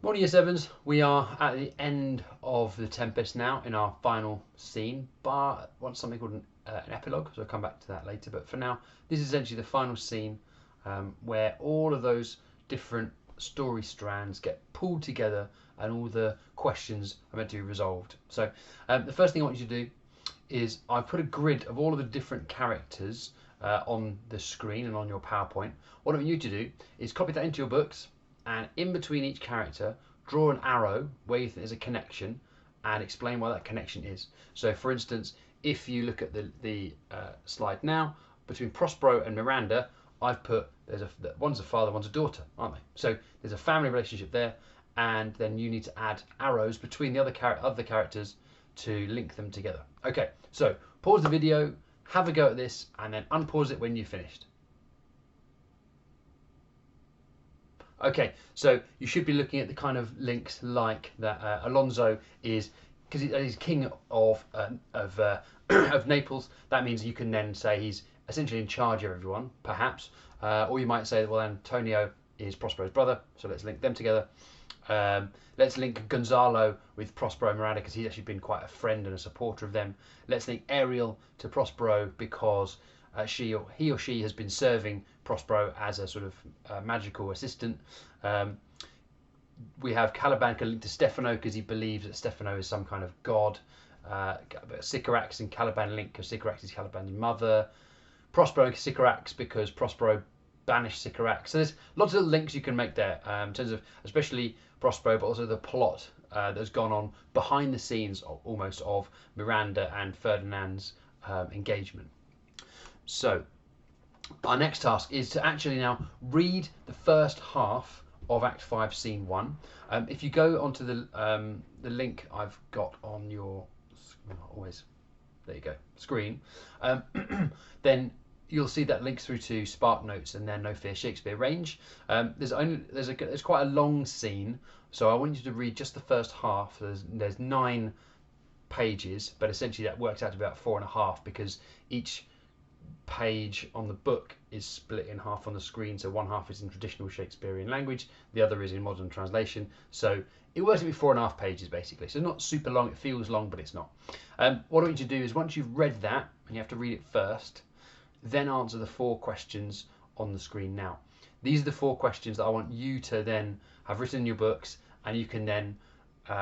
Morning Year 7s, we are at the end of the Tempest now in our final scene, but I want something called an epilogue, so I'll come back to that later. But for now, this is essentially the final scene where all of those different story strands get pulled together and all the questions are meant to be resolved. So the first thing I want you to do is I've put a grid of all of the different characters on the screen and on your PowerPoint. What I want you to do is copy that into your books, and in between each character draw an arrow where you think there's a connection and explain why that connection is. So for instance, if you look at the slide now, between Prospero and Miranda, I've put one's a father, one's a daughter, aren't they? So there's a family relationship there, and then you need to add arrows between the other characters to link them together. Okay, so pause the video, have a go at this, and then unpause it when you've finished. Okay, so you should be looking at the kind of links like that. Alonso is, because he's king of Naples. That means you can then say he's essentially in charge of everyone, perhaps. Or you might say, well, Antonio is Prospero's brother, so let's link them together. Let's link Gonzalo with Prospero and Miranda because he's actually been quite a friend and a supporter of them. Let's link Ariel to Prospero because he or she has been serving Prospero as a sort of magical assistant. We have Caliban can link to Stefano because he believes that Stefano is some kind of god. Sycorax and Caliban link because Sycorax is Caliban's mother. Prospero and Sycorax because Prospero banished Sycorax. So there's lots of links you can make there in terms of especially Prospero, but also the plot that's gone on behind the scenes almost of Miranda and Ferdinand's engagement. So our next task is to actually now read the first half of Act 5, Scene 1. If you go onto the link I've got on your there you go screen, then you'll see that links through to Spark Notes and then No Fear Shakespeare range. There's quite a long scene, so I want you to read just the first half. There's 9 pages, but essentially that works out to about 4.5 because each page on the book is split in half on the screen, so one half is in traditional Shakespearean language, the other is in modern translation, so it works to be 4.5 pages basically. So not super long, it feels long but it's not. What I want you to do is once you've read that, and you have to read it first, then answer the 4 questions on the screen now. These are the 4 questions that I want you to then have written in your books, and you can then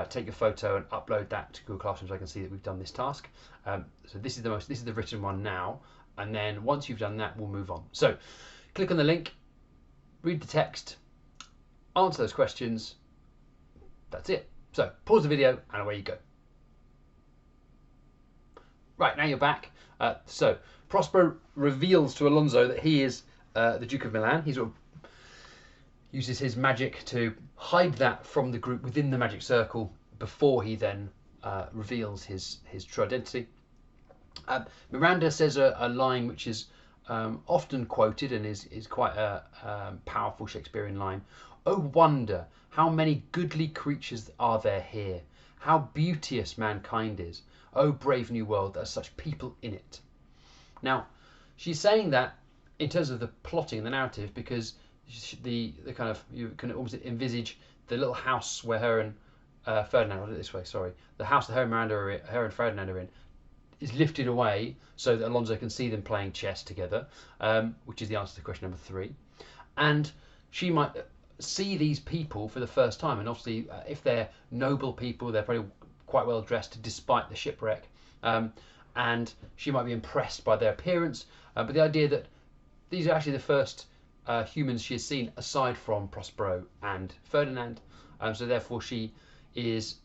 take a photo and upload that to Google Classroom so I can see that we've done this task. So this is the written one now, and then once you've done that, we'll move on. So click on the link, read the text, answer those questions. That's it. So pause the video and away you go. Right, now you're back. So Prospero reveals to Alonso that he is the Duke of Milan. He sort of uses his magic to hide that from the group within the magic circle before he then reveals his true identity. Miranda says a line which is often quoted and is quite a powerful Shakespearean line. "Oh wonder, how many goodly creatures are there here! How beauteous mankind is! Oh brave new world, there's such people in it." Now, she's saying that in terms of the plotting, the narrative, because the kind of, you can almost envisage the little house where her and Ferdinand, I'll do it this way, sorry, the house that her and Ferdinand are in, is lifted away so that Alonso can see them playing chess together, which is the answer to question number 3. And she might see these people for the first time, and obviously if they're noble people, they're probably quite well dressed despite the shipwreck, and she might be impressed by their appearance, but the idea that these are actually the first humans she has seen aside from Prospero and Ferdinand, so therefore she is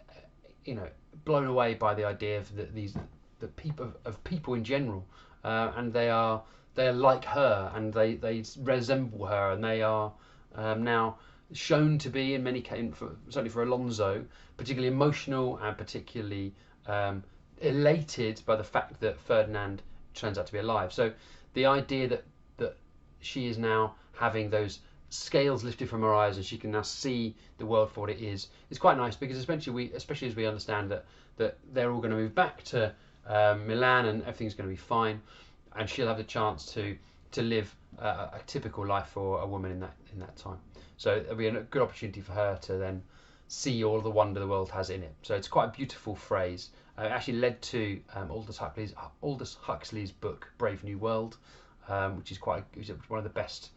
blown away by the idea of the people in general, and they are like her, and they resemble her, and they are now shown to be, in many cases, certainly for Alonso, particularly emotional and particularly elated by the fact that Ferdinand turns out to be alive. So the idea that she is now having those scales lifted from her eyes and she can now see the world for what it is quite nice, because especially as we understand that they're all going to move back to Milan and everything's going to be fine, and she'll have the chance to live a typical life for a woman in that time. So it'll be a good opportunity for her to then see all the wonder the world has in it. So it's quite a beautiful phrase. It actually led to Aldous Huxley's book Brave New World, which is one of the best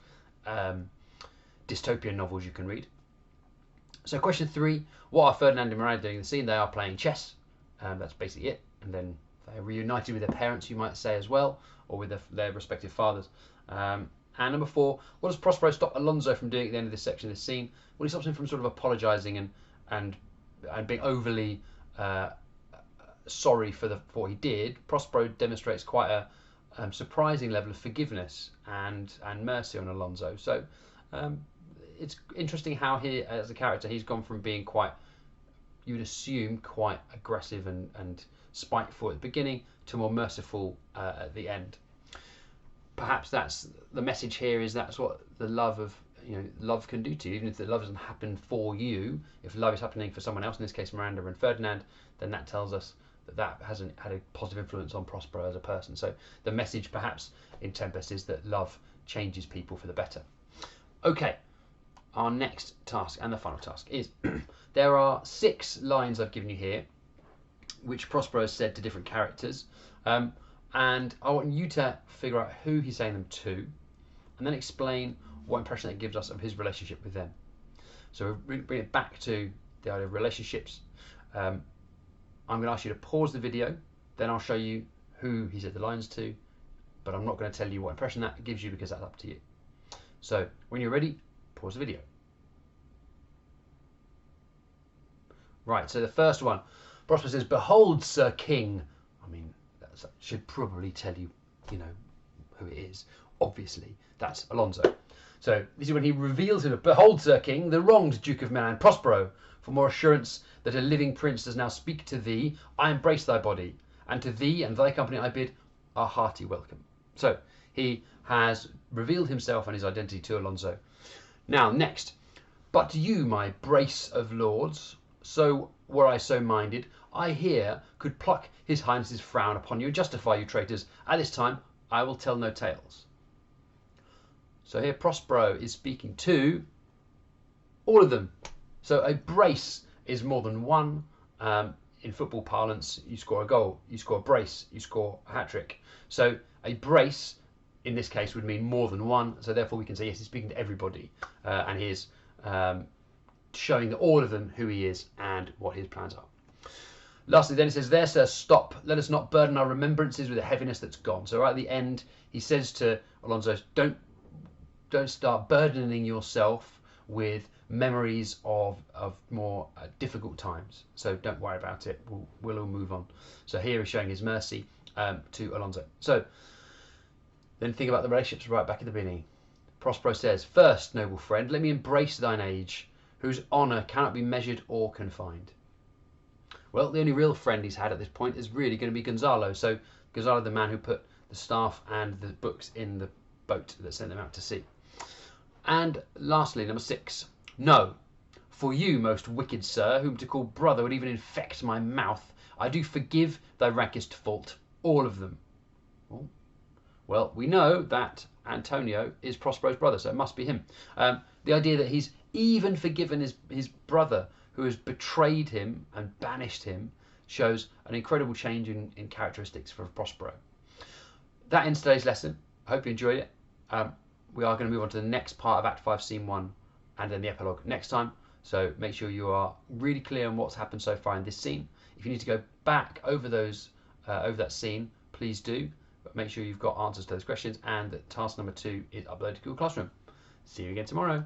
dystopian novels you can read. So question 3, what are Ferdinand and Miranda doing in the scene? They are playing chess. That's basically it. And then they're reunited with their parents, you might say, as well, or with their respective fathers. And number 4, what does Prospero stop Alonso from doing at the end of this section of this scene? Well, he stops him from sort of apologising and being overly sorry for what he did. Prospero demonstrates quite a surprising level of forgiveness and mercy on Alonso. So it's interesting how he, as a character, he's gone from being quite, you would assume, quite aggressive and spiteful at the beginning to more merciful at the end. Perhaps that's the message here, is that's what the love can do to you. Even if the love doesn't happen for you, if love is happening for someone else, in this case Miranda and Ferdinand, then that tells us that hasn't had a positive influence on Prospero as a person. So the message perhaps in Tempest is that love changes people for the better. Okay, our next task and the final task is there are 6 lines I've given you here which Prospero has said to different characters, and I want you to figure out who he's saying them to and then explain what impression that gives us of his relationship with them. So we'll bring it back to the idea of relationships. I'm going to ask you to pause the video, then I'll show you who he said the lines to, but I'm not going to tell you what impression that gives you because that's up to you. So when you're ready, pause the video. Right, so the first one, Prospero says, "Behold, Sir King." I mean, that should probably tell you, who it is. Obviously, that's Alonso. So this is when he reveals him, "Behold, Sir King, the wronged Duke of Milan, Prospero. For more assurance that a living prince does now speak to thee, I embrace thy body, and to thee and thy company I bid a hearty welcome." So he has revealed himself and his identity to Alonso. Now, next. "But you, my brace of lords, so were I so minded, I here could pluck his highness's frown upon you and justify you traitors. At this time I will tell no tales." So here Prospero is speaking to all of them. So a brace is more than one. In football parlance, you score a goal, you score a brace, you score a hat-trick. So a brace in this case would mean more than one. So therefore we can say, yes, he's speaking to everybody, and he is showing all of them who he is and what his plans are. Lastly, then he says, "There, sir, stop. Let us not burden our remembrances with a heaviness that's gone." So right at the end, he says to Alonso, don't start burdening yourself with memories of more difficult times. So don't worry about it. We'll all move on. So here he's showing his mercy to Alonso. So then think about the relationships right back at the beginning. Prospero says, "First, noble friend, let me embrace thine age, whose honour cannot be measured or confined." Well, the only real friend he's had at this point is really going to be Gonzalo. So Gonzalo, the man who put the staff and the books in the boat that sent them out to sea. And lastly, number 6. "No, for you, most wicked sir, whom to call brother would even infect my mouth, I do forgive thy rankest fault, all of them." Well, we know that Antonio is Prospero's brother, so it must be him. The idea that he's even forgiven his brother who has betrayed him and banished him shows an incredible change in characteristics for Prospero. That ends today's lesson. I hope you enjoyed it. We are going to move on to the next part of Act 5, Scene 1, and then the epilogue next time. So make sure you are really clear on what's happened so far in this scene. If you need to go back over that scene, please do. But make sure you've got answers to those questions, and that task number 2 is uploaded to Google Classroom. See you again tomorrow.